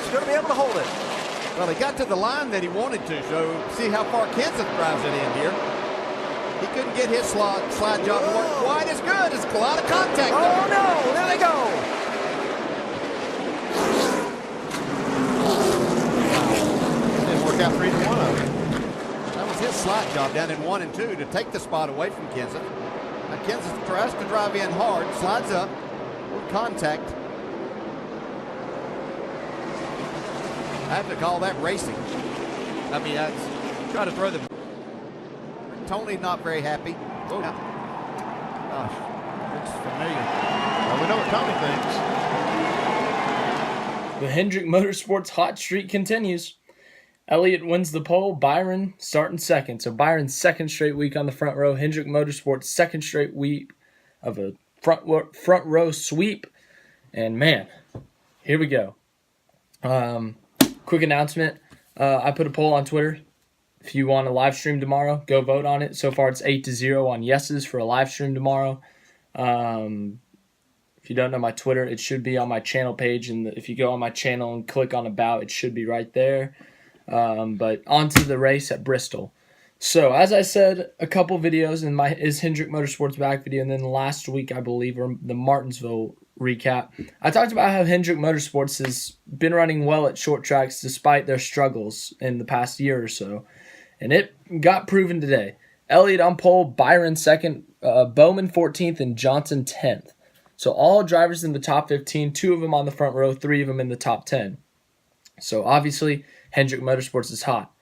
Elliott's going to be able to hold it. Well, he got to the line that he wanted to, so see how far Kenseth drives it in here. He couldn't get his slide job to work quite as good. It's a lot of contact. Oh, no. There they go. Didn't work out for either one of them. That was his slide job down in 1 and 2 to take the spot away from Kenseth. Now Kenseth tries to drive in hard, slides up with contact. I have to call that racing. I mean, that's try to throw the. Tony's not very happy. Oh. Gosh, it's familiar. Well, we know what Tony thinks. The Hendrick Motorsports hot streak continues. Elliott wins the pole. Byron starting second. So Byron's second straight week on the front row. Hendrick Motorsports second straight week of a front row sweep. And man, here we go. Quick announcement. I put a poll on Twitter. If you want a live stream tomorrow, go vote on it. So far, it's 8-0 on yeses for a live stream tomorrow. If you don't know my Twitter, it should be on my channel page. And if you go on my channel and click on About, it should be right there. But on to the race at Bristol. So, as I said, a couple videos in my is Hendrick Motorsports back video, and then last week, I believe, or the Martinsville recap, I talked about how Hendrick Motorsports has been running well at short tracks despite their struggles in the past year or so, and it got proven today. Elliott on pole, Byron second, Bowman 14th, and Johnson 10th. So all drivers in the top 15, 2 of them on the front row, 3 of them in the top 10. So obviously, Hendrick Motorsports is hot.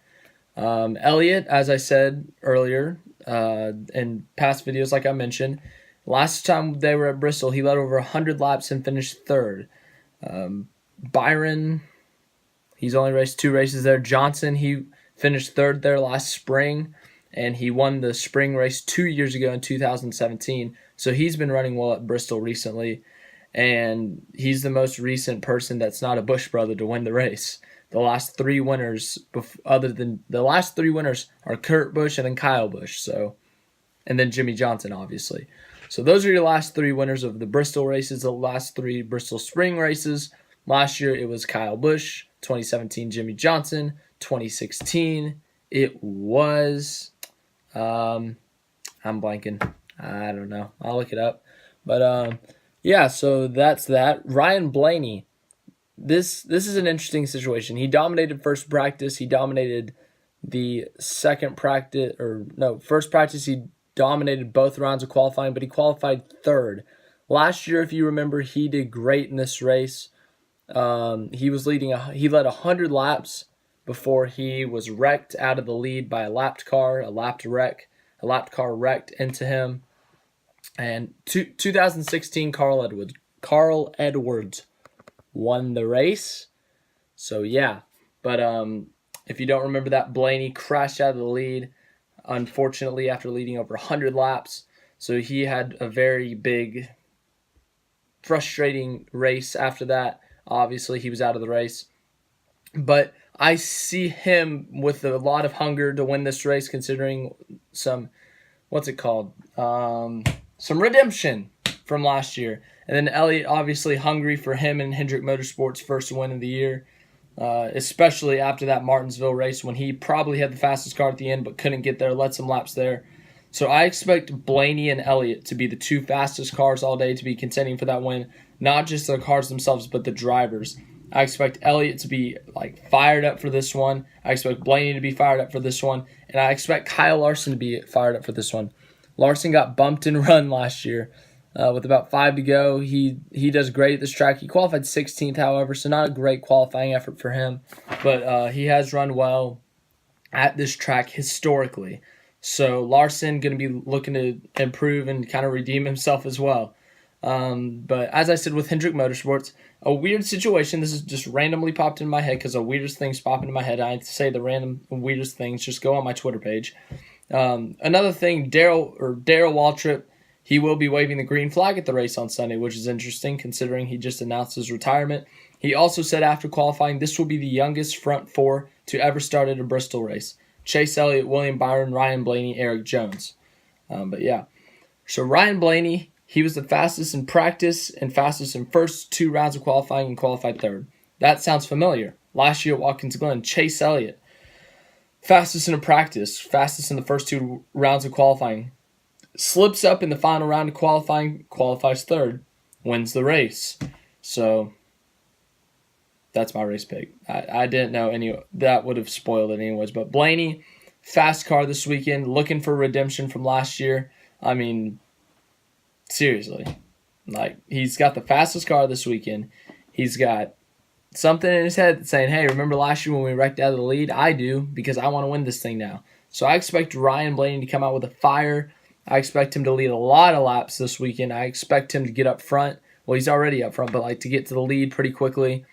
Elliott, as I said earlier in past videos, like I mentioned, last time they were at Bristol, he led over 100 laps and finished third. Byron, he's only raced 2 races there. Johnson, he finished third there last spring, and he won the spring race 2 years ago in 2017. So he's been running well at Bristol recently, and he's the most recent person that's not a Busch brother to win the race. The last 3 winners, are Kurt Busch and then Kyle Busch. So, and then Jimmy Johnson, obviously. So those are your last 3 winners of the Bristol races, the last 3 Bristol Spring races. Last year it was Kyle Busch, 2017 Jimmy Johnson, 2016 it was, I'm blanking. I don't know. I'll look it up. But yeah, so that's that. Ryan Blaney. This is an interesting situation. He dominated first practice. He dominated the second practice, first practice he dominated both rounds of qualifying, but he qualified third. Last year, if you remember, he did great in this race. He led 100 laps before he was wrecked out of the lead by a lapped car. A lapped car wrecked into him. And 2016, Carl Edwards won the race. So yeah, but if you don't remember that, Blaney crashed out of the lead, unfortunately, after leading over 100 laps. So he had a very big, frustrating race after that. Obviously, he was out of the race. But I see him with a lot of hunger to win this race, considering some redemption from last year. And then Elliott, obviously hungry for him and Hendrick Motorsports' first win of the year, especially after that Martinsville race when he probably had the fastest car at the end but couldn't get there, led some laps there. So I expect Blaney and Elliott to be the 2 fastest cars all day, to be contending for that win, not just the cars themselves but the drivers. I expect Elliott to be fired up for this one. I expect Blaney to be fired up for this one. And I expect Kyle Larson to be fired up for this one. Larson got bumped and run last year. With about 5 to go, he does great at this track. He qualified 16th, however, so not a great qualifying effort for him. But he has run well at this track historically. So Larson going to be looking to improve and kind of redeem himself as well. But as I said with Hendrick Motorsports, a weird situation. This is just randomly popped in my head because the weirdest things pop into my head. I say the random weirdest things. Just go on my Twitter page. Another thing, Darrell Waltrip, he will be waving the green flag at the race on Sunday, which is interesting considering he just announced his retirement. He also said after qualifying, this will be the youngest front 4 to ever start at a Bristol race. Chase Elliott, William Byron, Ryan Blaney, Eric Jones. But yeah, so Ryan Blaney, he was the fastest in practice and fastest in first 2 rounds of qualifying and qualified third. That sounds familiar. Last year at Watkins Glen, Chase Elliott, fastest in a practice, fastest in the first 2 rounds of qualifying, slips up in the final round of qualifying, qualifies third, wins the race. So that's my race pick. I didn't know that would have spoiled it anyways. But Blaney, fast car this weekend, looking for redemption from last year. I mean, seriously, like, he's got the fastest car this weekend. He's got something in his head that's saying, hey, remember last year when we wrecked out of the lead? I do, because I want to win this thing now. So I expect Ryan Blaney to come out with a fire. I expect him to lead a lot of laps this weekend. I expect him to get up front. Well, he's already up front, but like to get to the lead pretty quickly.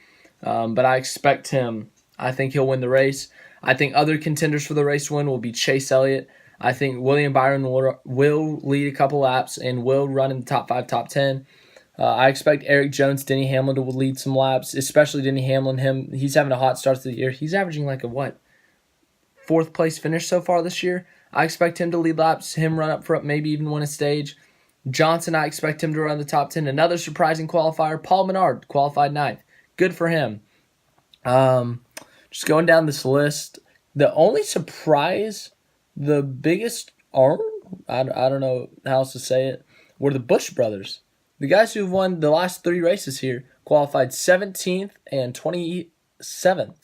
But I expect him. I think he'll win the race. I think other contenders for the race win will be Chase Elliott. I think William Byron will lead a couple laps and will run in the top 5, top 10. I expect Eric Jones, Denny Hamlin to lead some laps, especially Denny Hamlin. He's having a hot start to the year. He's averaging like a 4th place finish so far this year. I expect him to lead laps, him run up front, maybe even win a stage. Johnson, I expect him to run the top 10. Another surprising qualifier, Paul Menard, qualified 9th. Good for him. Just going down this list, the only surprise, the biggest arm, I don't know how else to say it, were the Busch brothers. The guys who've won the last 3 races here qualified 17th and 27th.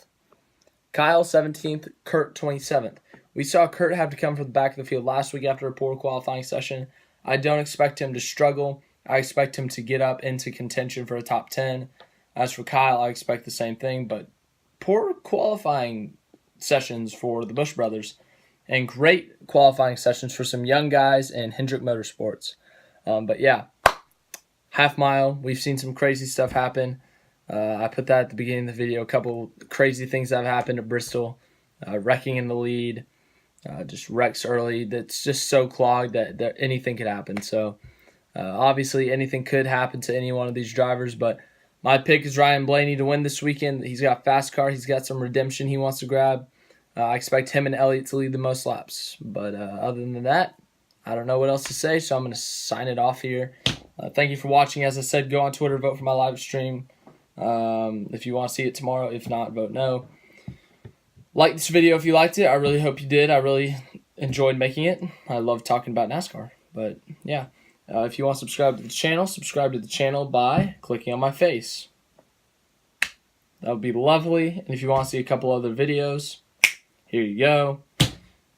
Kyle 17th, Kurt 27th. We saw Kurt have to come from the back of the field last week after a poor qualifying session. I don't expect him to struggle. I expect him to get up into contention for a top 10. As for Kyle, I expect the same thing, but poor qualifying sessions for the Busch brothers and great qualifying sessions for some young guys in Hendrick Motorsports. But yeah, half mile, we've seen some crazy stuff happen. I put that at the beginning of the video, a couple crazy things that have happened at Bristol, wrecking in the lead, just wrecks early. That's just so clogged that anything could happen. So obviously anything could happen to any one of these drivers, but my pick is Ryan Blaney to win this weekend. He's got a fast car. He's got some redemption he wants to grab. I expect him and Elliott to lead the most laps. But other than that, I don't know what else to say, so I'm going to sign it off here. Thank you for watching. As I said, go on Twitter, vote for my live stream if you want to see it tomorrow. If not, vote no. Like this video if you liked it. I really hope you did. I really enjoyed making it. I love talking about NASCAR. But yeah, if you want to subscribe to the channel by clicking on my face. That would be lovely. And if you want to see a couple other videos, here you go.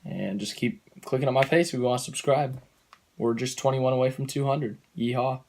And just keep clicking on my face if you want to subscribe. We're just 21 away from 200. Yeehaw.